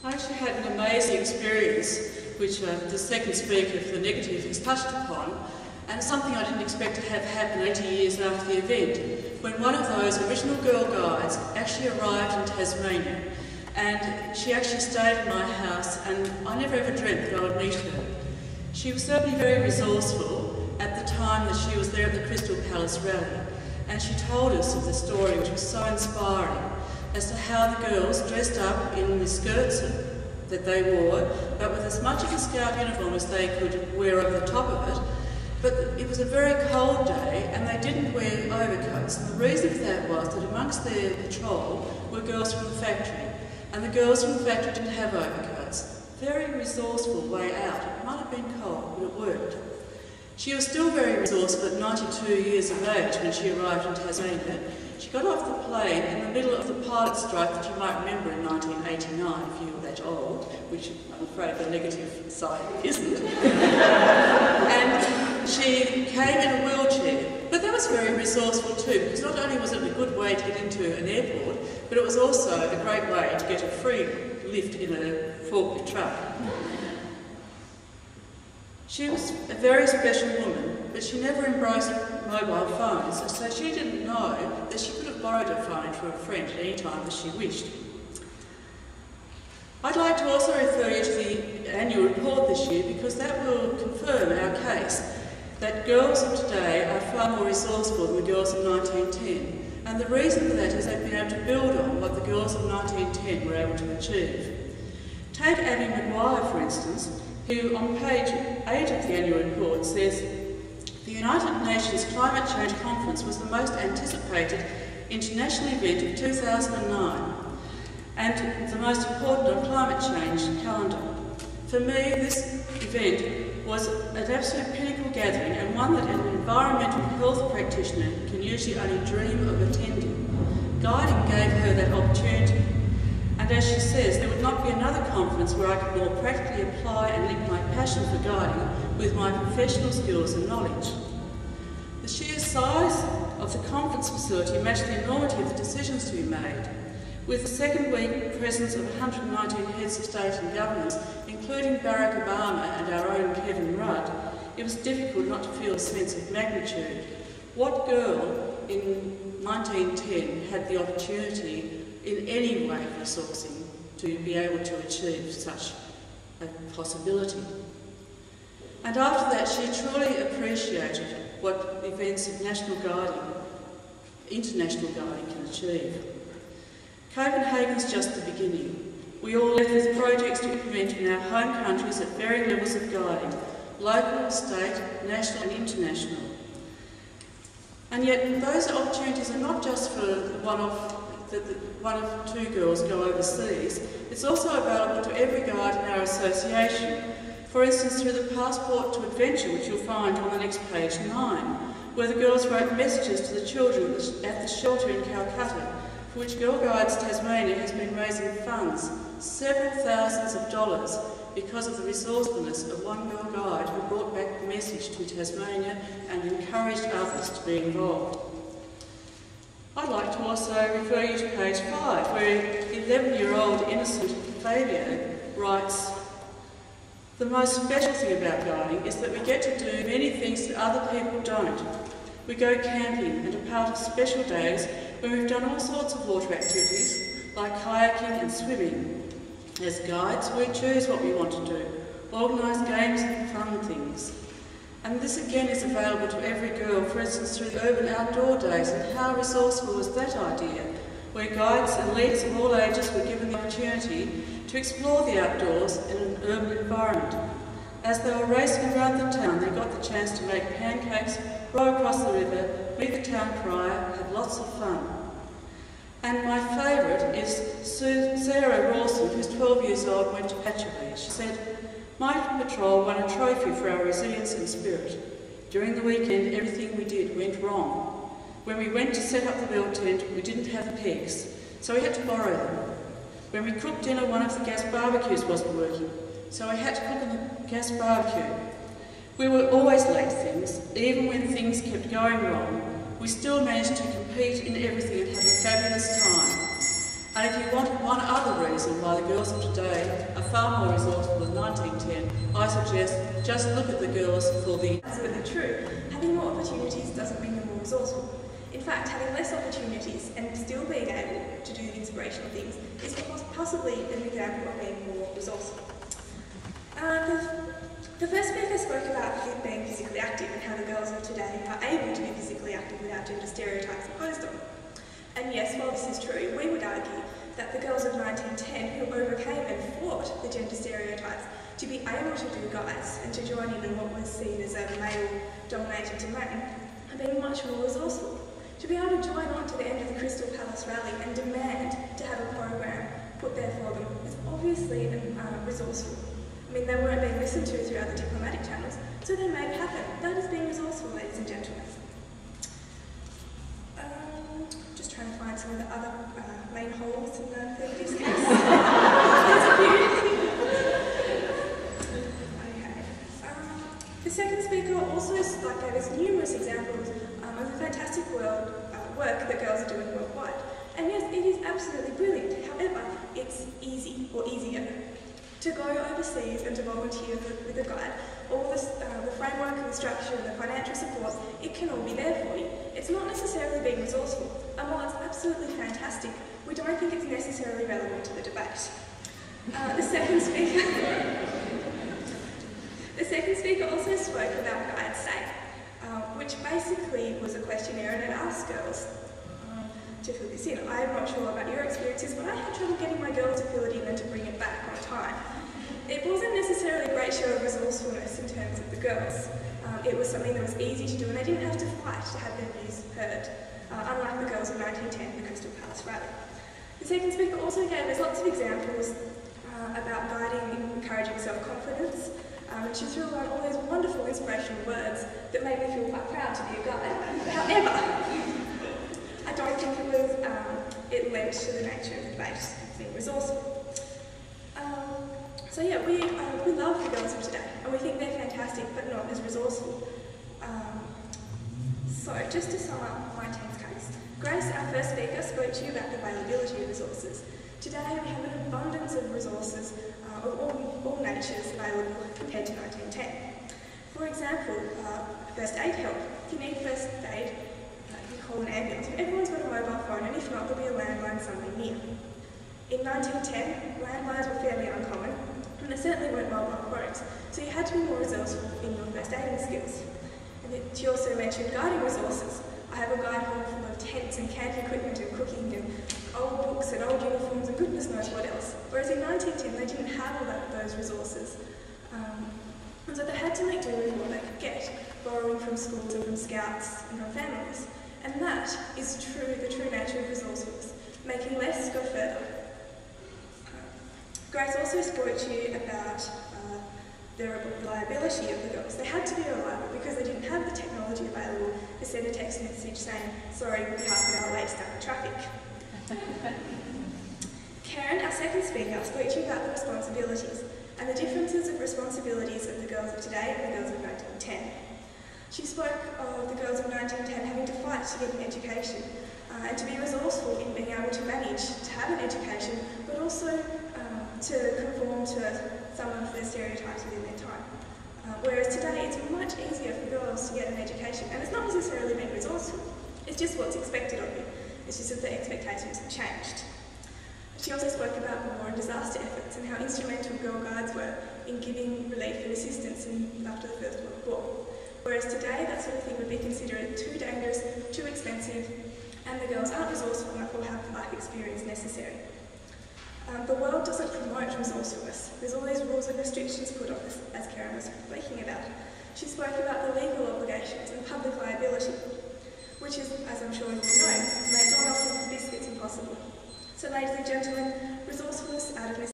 I actually had an amazing experience, which the second speaker for the negative has touched upon, and something I didn't expect to have happen 80 years after the event, when one of those original Girl Guides actually arrived in Tasmania, and she actually stayed in my house, and I never ever dreamt that I would meet her. She was certainly very resourceful at the time that she was there at the Crystal Palace rally, and she told us of the story, which was so inspiring, as to how the girls dressed up in the skirts that they wore, but with as much of a scout uniform as they could wear over the top of it. But it was a very cold day and they didn't wear overcoats, and the reason for that was that amongst their patrol were girls from the factory, and the girls from the factory didn't have overcoats. Very resourceful way out. It might have been cold, but it worked. She was still very resourceful at 92 years of age when she arrived in Tasmania. She got off the plane in the middle of the pilot strike that you might remember in 1989 if you were that old, which I'm afraid the negative side isn't. And she came in a wheelchair, but that was very resourceful too, because not only was it a good way to get into an airport, but it was also a great way to get a free lift in a forklift truck. She was a very special woman, but she never embraced mobile phones, and so she didn't know that she could have borrowed a phone from a friend at any time that she wished. I'd like to also refer you to the annual report this year, because that will confirm our case that girls of today are far more resourceful than the girls of 1910. And the reason for that is they've been able to build on what the girls of 1910 were able to achieve. Take Abby Maguire, for instance, who on page 8 of the annual report says, "The United Nations Climate Change Conference was the most anticipated international event of 2009 and the most important on climate change calendar. For me, this event was an absolute pinnacle gathering, and one that an environmental health practitioner can usually only dream of attending. Guiding gave her that opportunity. And as she says, there would not be another conference where I could more practically apply and link my passion for guiding with my professional skills and knowledge." The sheer size of the conference facility matched the enormity of the decisions to be made. With the second week presence of 119 heads of state and governments, including Barack Obama and our own Kevin Rudd, it was difficult not to feel a sense of magnitude. What girl in 1910 had the opportunity in any way of resourcing to be able to achieve such a possibility? And after that, she truly appreciated what events of national guiding, international guiding can achieve. Copenhagen's just the beginning. We all left with projects to implement in our home countries at varying levels of guiding, local, state, national and international. And yet those opportunities are not just for one of two girls go overseas. It's also available to every guide in our association. For instance, through the Passport to Adventure, which you'll find on the next page 9, where the girls wrote messages to the children at the shelter in Calcutta, for which Girl Guides Tasmania has been raising funds, several thousands of dollars, because of the resourcefulness of one girl guide who brought back the message to Tasmania and encouraged others to be involved. I'd like to also refer you to page 5, where 11-year-old innocent Fabio writes, "The most special thing about guiding is that we get to do many things that other people don't. We go camping and are part of special days when we've done all sorts of water activities, like kayaking and swimming. As guides, we choose what we want to do, organise games and fun things. And this again is available to every girl, for instance through the urban outdoor days, and how resourceful was that idea, where guides and leaders of all ages were given the opportunity to explore the outdoors in an urban environment. As they were racing around the town, they got the chance to make pancakes, row across the river, meet the town crier, have lots of fun." And my favourite is Sarah Rawson, who's 12 years old, went to Patchouli. She said, "My patrol won a trophy for our resilience and spirit. During the weekend, everything we did went wrong. When we went to set up the build tent, we didn't have the pegs, so we had to borrow them. When we cooked dinner, one of the gas barbecues wasn't working, so we had to cook in the gas barbecue. We were always late to things. Even when things kept going wrong, we still managed to compete in everything and have a fabulous time. And if you want one other reason why the girls of today are far more resourceful than 1910, I suggest just look at the girls for the... Absolutely true. Having more opportunities doesn't mean you're more resourceful. In fact, having less opportunities and still being able to do the inspirational things is possibly an example of being more resourceful. The first speaker spoke about being physically active and how the girls of today are able to be physically active without gender stereotypes imposed on them. And yes, while this is true, we would argue that the girls of 1910 who overcame and fought the gender stereotypes to be able to do guides and to join in what was seen as a male-dominated domain have been much more resourceful. To be able to join on to the end of the Crystal Palace rally and demand to have a program put there for them is obviously resourceful. I mean, they weren't being listened to through other diplomatic channels, so they made it happen. That is being resourceful, ladies and gentlemen. Just trying to find some of the other main holes in the discourse. There's a few. Okay. The second speaker also gave us numerous examples of the fantastic work that girls are doing worldwide. And yes, it is absolutely brilliant. However, it's easy or easier to go overseas and to volunteer with a guide. All this, the framework and the structure and the financial support, it can all be there for you. It's not necessarily being resourceful, and while it's absolutely fantastic, we don't think it's necessarily relevant to the debate. The second speaker also spoke about Guide Safe, which basically was a questionnaire and it asked girls to fill this in. I'm not sure about your experiences, but I had trouble getting my girl to fill it in and to bring it back on time. It wasn't necessarily a great show of resourcefulness in terms of the girls. It was something that was easy to do and they didn't have to fight to have their views heard, unlike the girls of 1910 in the Crystal Palace rally. The second speaker also gave us lots of examples about guiding and encouraging self-confidence, and she threw around all those wonderful inspirational words that made me feel quite proud to be a guide. However, I don't think it lent to the nature of the debate, being resourceful. So yeah, we love the girls of today, and we think they're fantastic, but not as resourceful. So just to sum up my team's case, Grace, our first speaker, spoke to you about the availability of resources. Today we have an abundance of resources of all natures available compared to 1910. For example, first aid help. If you need first aid, you call an ambulance. Everyone's got a mobile phone, and if not, there'll be a landline somewhere near. In 1910, landlines were fairly uncommon, and there certainly weren't mobile phones, so you had to be more resourceful in your first aiding skills. And she also mentioned guiding resources. I have a guide hall full of tents and camping equipment and cooking and old books and old uniforms and goodness knows what else. Whereas in 1910 they didn't have all those resources. And so they had to make do with what they could get, borrowing from schools and from scouts and from families. And that is the true nature of resourcefulness, making less go further. Grace also spoke to you about the reliability of the girls. They had to be reliable because they didn't have the technology available to send a text message saying, sorry, we'll be half an hour late, stuck in traffic. Karen, our second speaker, spoke to you about the responsibilities and the differences of responsibilities of the girls of today and the girls of 1910. She spoke of the girls of 1910 having to fight to get an education and to be resourceful in being able to manage to have an education, but also to conform to some of the stereotypes within their time. Whereas today it's much easier for girls to get an education, and it's not necessarily being resourceful, it's just what's expected of you. It's just that the expectations have changed. She also spoke about war and disaster efforts and how instrumental Girl Guides were in giving relief and assistance after the First World War. Whereas today that sort of thing would be considered too dangerous, too expensive, and the girls aren't resourceful enough or have the life experience necessary. The world doesn't promote resourcefulness. There's all these rules and restrictions put on us, as Karen was speaking about. She spoke about the legal obligations and public liability, which is, as I'm sure you all know, make John off with biscuits impossible. So ladies and gentlemen, resourcefulness out of necessity.